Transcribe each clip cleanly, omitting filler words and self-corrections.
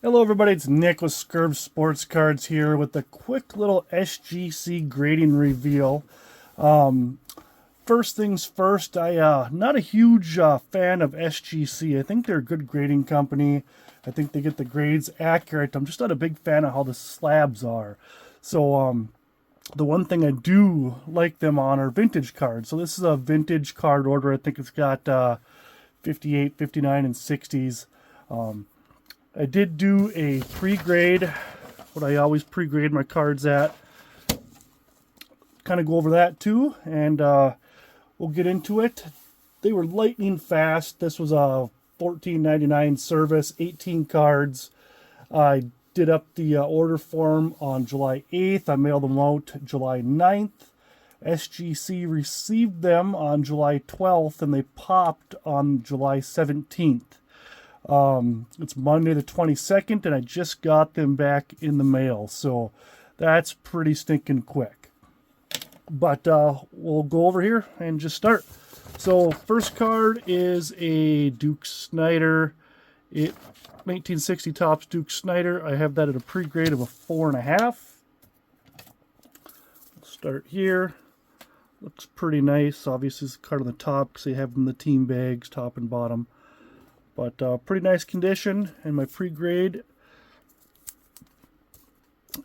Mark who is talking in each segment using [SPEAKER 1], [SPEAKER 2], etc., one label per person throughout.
[SPEAKER 1] Hello everybody, it's Nick with Scurv Sports Cards here with a quick little SGC grading reveal. First things first, not a huge fan of SGC. I think they're a good grading company. I think they get the grades accurate. I'm just not a big fan of how the slabs are. So the one thing I do like them on are vintage cards. So this is a vintage card order. I think it's got 58, 59, and 60s. I did do a pre-grade, what I always pre-grade my cards at. Kind of go over that too, and we'll get into it. They were lightning fast. This was a $14.99 service, 18 cards. I did up the order form on July 8th. I mailed them out July 9th. SGC received them on July 12th, and they popped on July 17th. It's Monday the 22nd, and I just got them back in the mail, so that's pretty stinking quick. But we'll go over here and just start. So first card is a Duke Snider, 1960 Topps Duke Snider. I have that at a pre-grade of a 4.5. We'll start here. Looks pretty nice. Obviously, it's the card on the top because they have them in the team bags, top and bottom. But pretty nice condition, and my pre-grade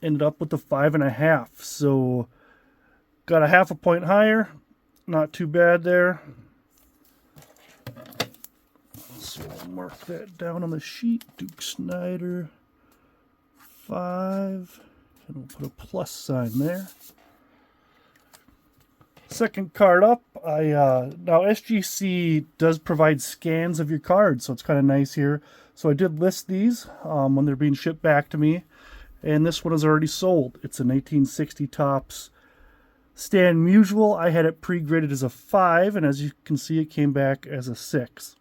[SPEAKER 1] ended up with the 5.5. So got a 0.5 point higher. Not too bad there. So I'll mark that down on the sheet. Duke Snider 5. And we'll put a plus sign there. Second card up, now SGC does provide scans of your cards, so it's kind of nice here. So I did list these when they're being shipped back to me, and this one is already sold. It's a 1960 Topps Stan Musial. I had it pre-graded as a 5, and as you can see, it came back as a 6.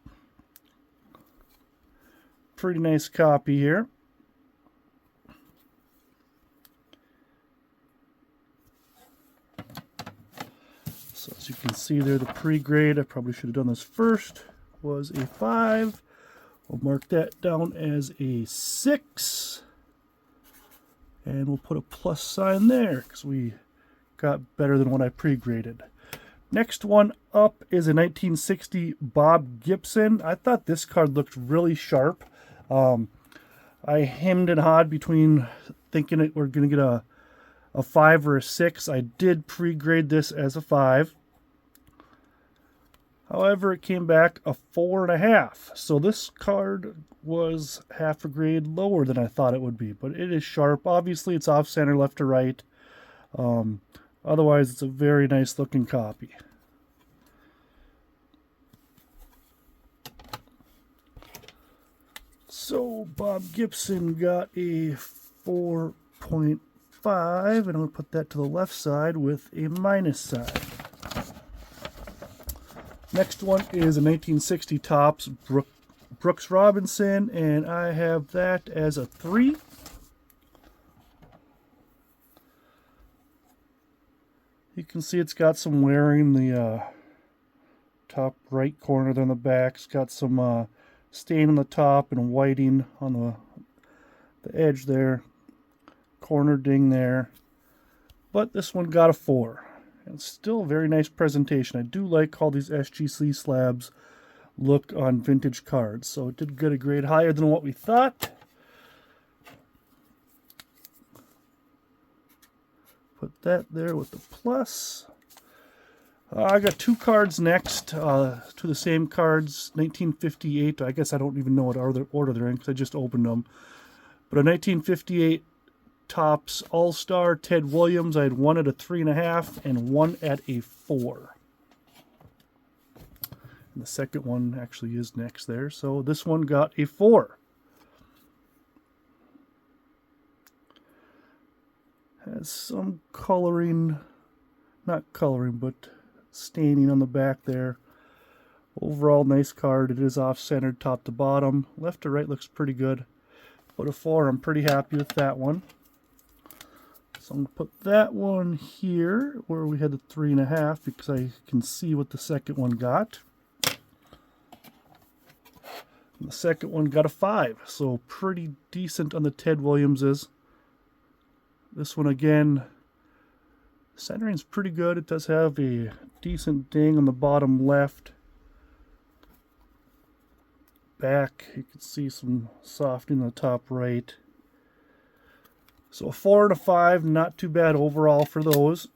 [SPEAKER 1] Pretty nice copy here. So as you can see there, the pre-grade, I probably should have done this first, was a 5. We'll mark that down as a 6. And we'll put a plus sign there because we got better than what I pre-graded. Next one up is a 1960 Bob Gibson. I thought this card looked really sharp. I hemmed and hawed between thinking we're going to get a 5 or a 6. I did pre-grade this as a 5. However, it came back a 4.5. So this card was half a grade lower than I thought it would be. But it is sharp. Obviously, it's off center, left to right. Otherwise, it's a very nice looking copy. So Bob Gibson got a 4.5. And I'm going to put that to the left side with a minus sign. Next one is a 1960 Topps Brooks Robinson, and I have that as a 3. You can see it's got some wearing the top right corner there on the back. It's got some stain on the top and whiting on the edge there. Corner ding there. But this one got a 4. It's still a very nice presentation. I do like how these SGC slabs look on vintage cards. So it did get a grade higher than what we thought. Put that there with the plus. I got 2 cards next. 2 of the same cards. 1958. I guess I don't even know what order they're in because I just opened them. But a 1958 Topps All-Star Ted Williams. I had one at a 3.5 and one at a 4. And the second one actually is next there. So this one got a 4. Has some coloring, not coloring, but staining on the back there. Overall, nice card. It is off-centered top to bottom. Left to right looks pretty good. Put a 4. I'm pretty happy with that one. So I'm going to put that one here where we had the 3.5 because I can see what the second one got. The second one got a 5, so pretty decent on the Ted Williamses. This one again, centering's pretty good. It does have a decent ding on the bottom left. Back, you can see some softening on the top right. So a 4 and a 5, not too bad overall for those.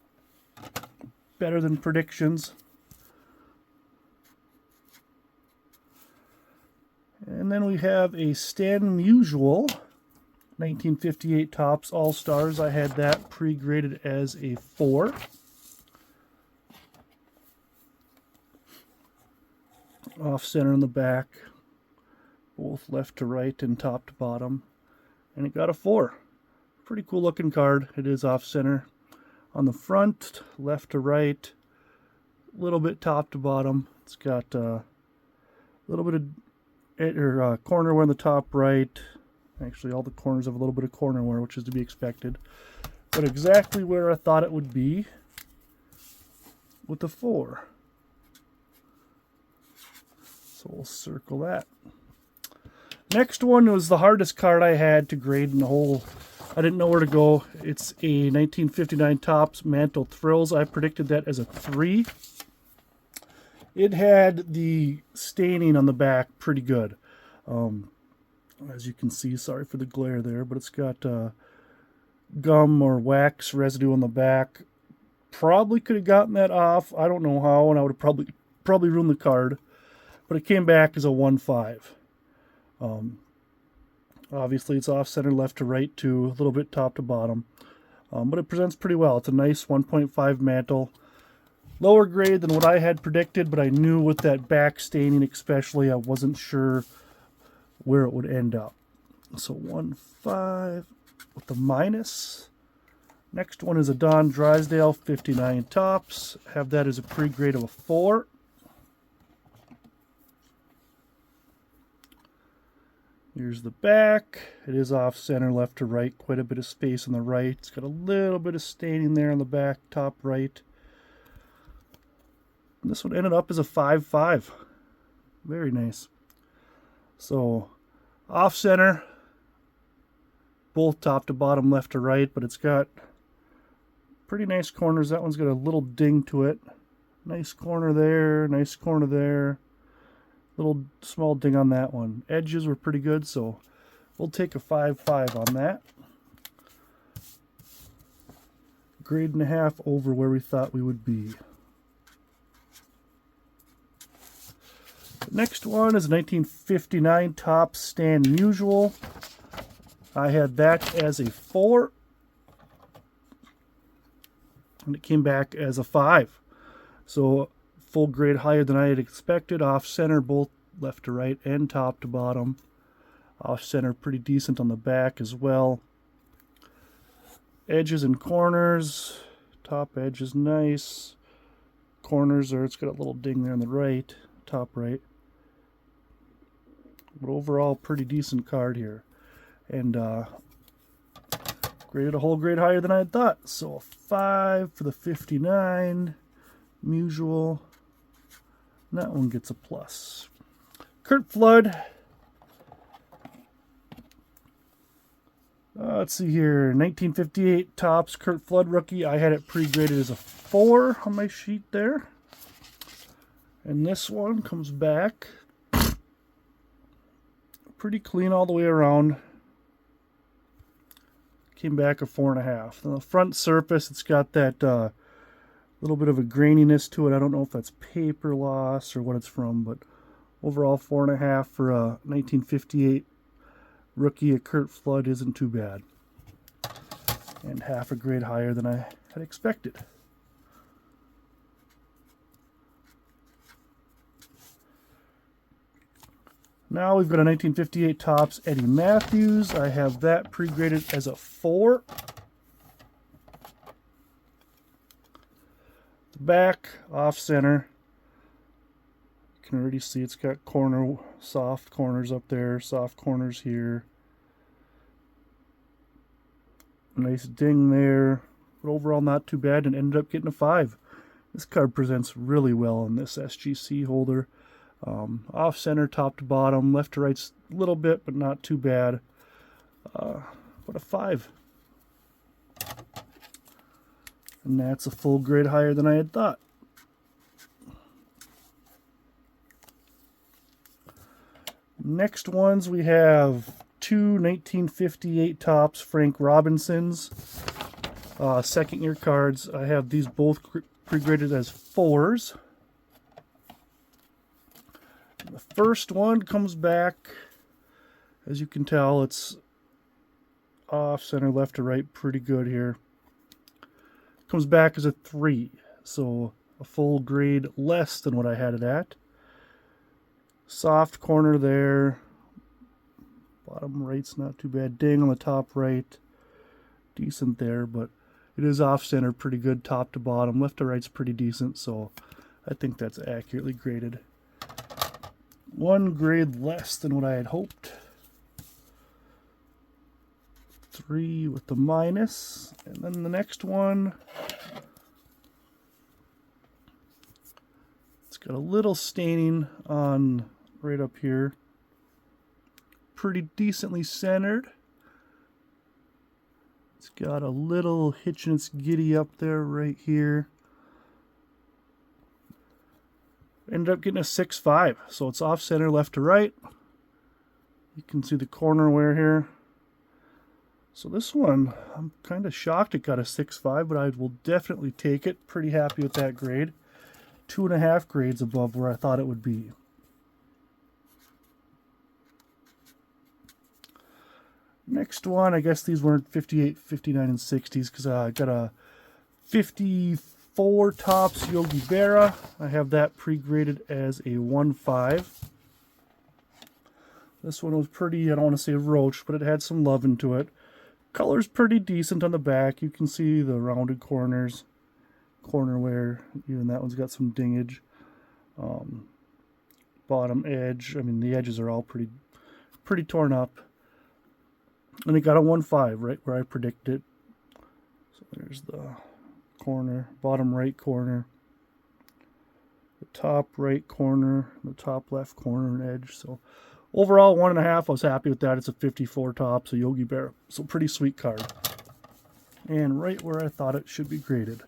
[SPEAKER 1] Better than predictions. And then we have a Stan Musial 1958 Topps All-Stars. I had that pre-graded as a 4. Off center in the back, both left to right and top to bottom, and it got a 4. Pretty cool looking card. It is off center on the front, left to right, a little bit top to bottom. It's got a little bit of corner wear on the top right. Actually, all the corners have a little bit of corner wear, which is to be expected. But exactly where I thought it would be with the 4. So we'll circle that. Next one was the hardest card I had to grade in the whole. I didn't know where to go. It's a 1959 Topps Mantle Thrills. I predicted that as a 3. It had the staining on the back pretty good. As you can see, sorry for the glare there, but it's got gum or wax residue on the back. Probably could have gotten that off. I don't know how, and I would have probably ruined the card. But it came back as a 1-5. Obviously, it's off center, left to right too, a little bit top to bottom. But it presents pretty well. It's a nice 1.5 mantle. Lower grade than what I had predicted, but I knew with that back staining especially, I wasn't sure where it would end up. So 1-5 with the minus. Next one is a Don Drysdale 59 Topps. Have that as a pre-grade of a 4. Here's the back. It is off center, left to right. Quite a bit of space on the right. It's got a little bit of staining there on the back, top right. And this one ended up as a 5-5. Very nice. So, off center, both top to bottom, left to right, but it's got pretty nice corners. That one's got a little ding to it. Nice corner there, nice corner there. Little small ding on that one. Edges were pretty good, so we'll take a 5-5 on that. Grade and a half over where we thought we would be. The next one is 1959 Topps Stan Musial. I had that as a 4. And it came back as a 5. So full grade higher than I had expected. Off center, both left to right and top to bottom. Off center pretty decent on the back as well. Edges and corners. Top edge is nice. Corners are, it's got a little ding there on the right, top right. But overall, pretty decent card here. And graded a whole grade higher than I had thought. So a 5 for the 59 Musial. And that one gets a plus. Curt Flood. Let's see here. 1958 Topps Curt Flood rookie. I had it pre-graded as a 4 on my sheet there. And this one comes back pretty clean all the way around. Came back a 4.5. On the front surface, it's got that little bit of a graininess to it. I don't know if that's paper loss or what it's from, but overall 4.5 for a 1958 rookie of Curt Flood isn't too bad. And half a grade higher than I had expected. Now we've got a 1958 Topps Eddie Matthews. I have that pre-graded as a 4. The back, off center. You can already see it's got soft corners up there, soft corners here. Nice ding there. But overall not too bad, and ended up getting a 5. This card presents really well in this SGC holder. Off center, top to bottom, left to right's a little bit, but not too bad. What a 5. And that's a full grade higher than I had thought. Next ones, we have two 1958 Topps Frank Robinsons, second year cards. I have these both pre-graded as 4s. The first one comes back, as you can tell, it's off center, left to right, pretty good here. Comes back as a 3, so a full grade less than what I had it at. Soft corner there. Bottom right's not too bad. Ding on the top right. Decent there, but it is off center pretty good top to bottom. Left to right's pretty decent, so I think that's accurately graded. One grade less than what I had hoped. 3 with the minus. And then the next one, it's got a little staining on right up here. Pretty decently centered. It's got a little hitch in its giddy up there right here. Ended up getting a 6.5, so it's off center, left to right. You can see the corner wear here. So this one, I'm kind of shocked it got a 6.5, but I will definitely take it. Pretty happy with that grade. 2.5 grades above where I thought it would be. Next one, I guess these weren't 58, 59, and 60s because I got a 54 Topps Yogi Berra. I have that pre-graded as a 1.5. This one was pretty, I don't want to say roach, but it had some love into it. Color's pretty decent on the back. You can see the rounded corners, corner wear. Even that one's got some dingage. Bottom edge, I mean the edges are all pretty torn up. And it got a 1.5 right where I predicted it. So there's the corner, bottom right corner, the top right corner, the top left corner and edge. So overall 1.5. I was happy with that. It's a 54 Topps, a Yogi Berra. So pretty sweet card. And right where I thought it should be graded.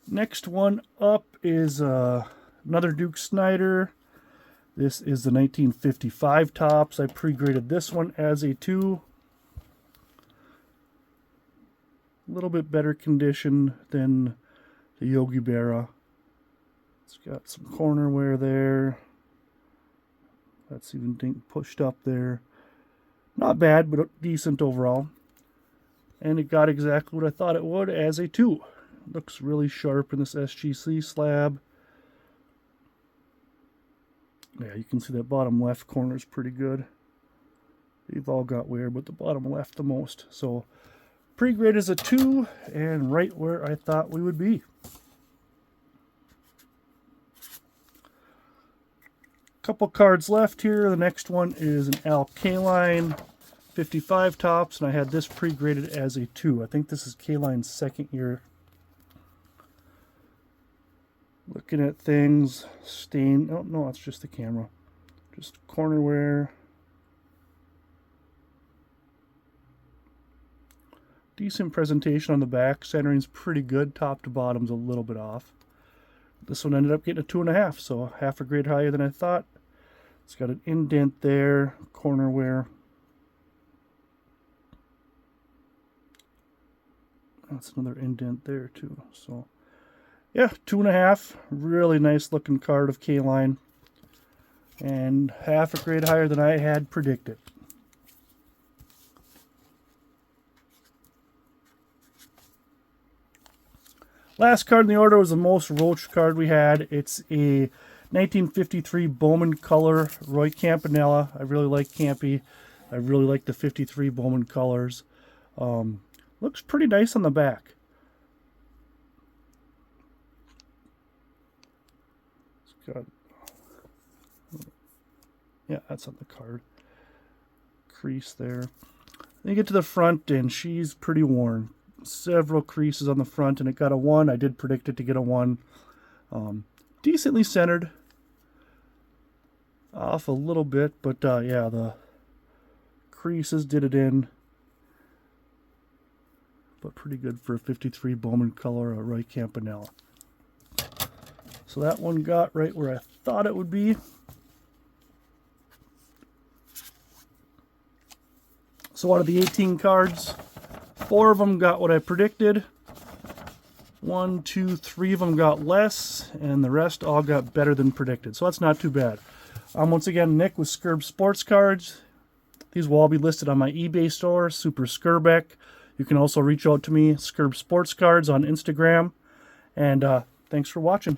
[SPEAKER 1] Next one up is another Duke Snider. This is the 1955 Topps. I pre-graded this one as a 2. A little bit better condition than the Yogi Berra. It's got some corner wear there. That's even pushed up there. Not bad, but decent overall. And it got exactly what I thought it would as a 2. Looks really sharp in this SGC slab. Yeah, you can see that bottom left corner is pretty good. They've all got wear, but the bottom left the most. So pre-grade is a 2 and right where I thought we would be. Couple cards left here. The next one is an Al Kaline 55 Topps, and I had this pre-graded as a 2. I think this is Kaline's second year. Looking at things, stain. Oh no, it's just the camera. Just corner wear. Decent presentation on the back. Centering's pretty good. Top to bottom's a little bit off. This one ended up getting a 2.5, so half a grade higher than I thought. It's got an indent there, corner wear. That's another indent there too. So yeah, 2.5. Really nice looking card of Kaline. And half a grade higher than I had predicted. Last card in the order was the most roach card we had. It's a 1953 Bowman color, Roy Campanella. I really like Campy. I really like the 53 Bowman colors. Looks pretty nice on the back. It's got, yeah, that's on the card. Crease there. Then you get to the front and she's pretty worn. Several creases on the front and it got a 1. I did predict it to get a 1. Decently centered. Off a little bit, but yeah, the creases did it in. But pretty good for a 53 Bowman color, a Roy Campanella. So that one got right where I thought it would be. So out of the 18 cards, 4 of them got what I predicted. 1, 2, 3 of them got less, and the rest all got better than predicted. So that's not too bad. Once again, Nick with Skirb Sports Cards. These will all be listed on my eBay store, Super Skirbeck. You can also reach out to me, Skirb Sports Cards, on Instagram. And thanks for watching.